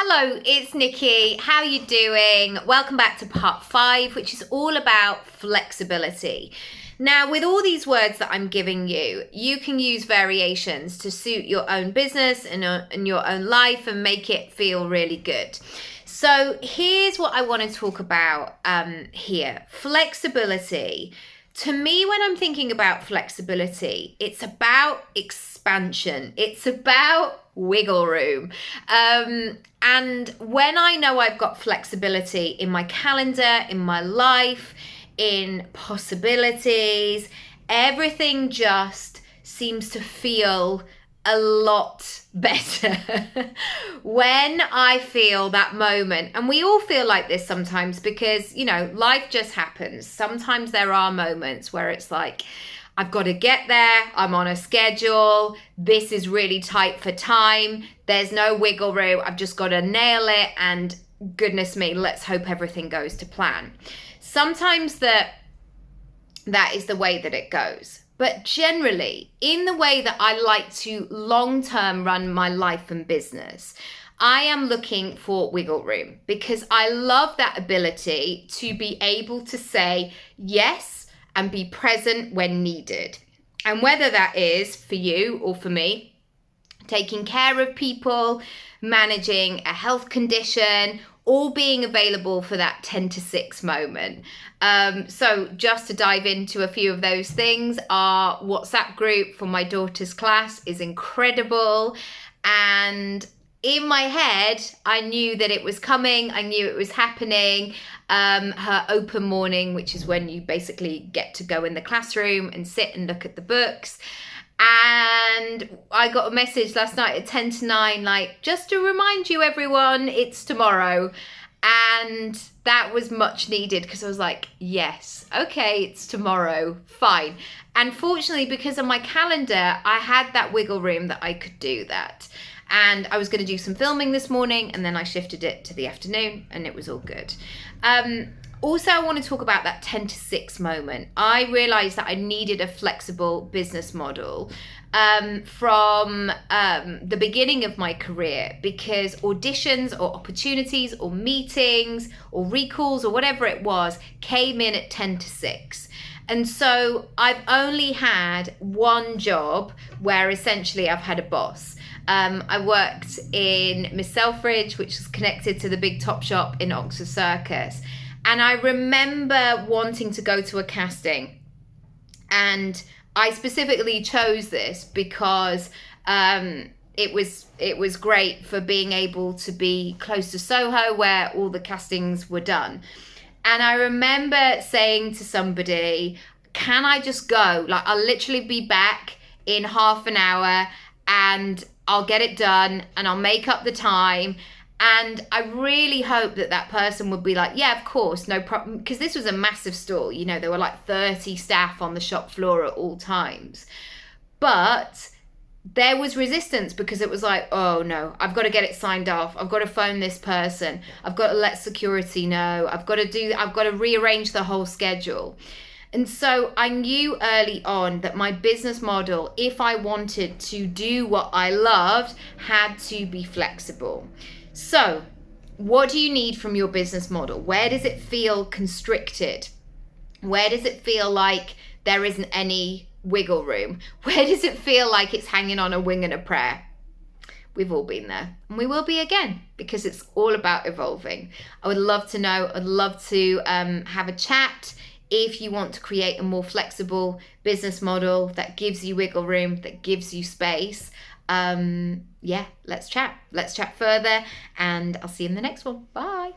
Hello, it's Nikki. How are you doing? Welcome back to part 5, which is all about flexibility. Now, with all these words that I'm giving you, you can use variations to suit your own business and your own life and make it feel really good. So here's what I want to talk about here. Flexibility. To me, when I'm thinking about flexibility, it's about expansion. It's about wiggle room. And when I know I've got flexibility in my calendar, in my life, in possibilities, everything just seems to feel a lot better when I feel that moment. And we all feel like this sometimes because, life just happens. Sometimes there are moments where it's like, I've got to get there. I'm on a schedule. This is really tight for time. There's no wiggle room. I've just got to nail it. And goodness me, let's hope everything goes to plan. Sometimes that is the way that it goes. But generally, in the way that I like to long-term run my life and business, I am looking for wiggle room because I love that ability to be able to say yes and be present when needed. And whether that is for you or for me, taking care of people, managing a health condition, all being available for that 10 to 6 moment. So just to dive into a few of those things, our WhatsApp group for my daughter's class is incredible. And in my head, I knew that it was coming. I knew it was happening. Her open morning, which is when you basically get to go in the classroom and sit and look at the books. And I got a message last night at 10 to 9, like, just to remind you everyone, it's tomorrow. And that was much needed because I was like, yes, okay, it's tomorrow, fine. And fortunately, because of my calendar, I had that wiggle room that I could do that. And I was going to do some filming this morning and then I shifted it to the afternoon and it was all good. Also, I want to talk about that 10 to 6 moment. I realized that I needed a flexible business model from the beginning of my career because auditions or opportunities or meetings or recalls or whatever it was came in at 10 to 6. And so I've only had one job where essentially I've had a boss. I worked in Miss Selfridge, which is connected to the big top shop in Oxford Circus. And I remember wanting to go to a casting. And I specifically chose this because it was great for being able to be close to Soho where all the castings were done. And I remember saying to somebody, can I just go? Like, I'll literally be back in half an hour and I'll get it done and I'll make up the time. And I really hope that person would be like, yeah, of course, no problem. Because this was a massive store. There were like 30 staff on the shop floor at all times. But there was resistance because it was like, oh no, I've got to get it signed off. I've got to phone this person. I've got to let security know. I've got to rearrange the whole schedule. And so I knew early on that my business model, if I wanted to do what I loved, had to be flexible. So what do you need from your business model? Where does it feel constricted? Where does it feel like there isn't any wiggle room? Where does it feel like it's hanging on a wing and a prayer? We've all been there and we will be again because it's all about evolving. I would love to know. I'd love to have a chat. If you want to create a more flexible business model that gives you wiggle room, that gives you space, let's chat. Let's chat further and I'll see you in the next one. Bye.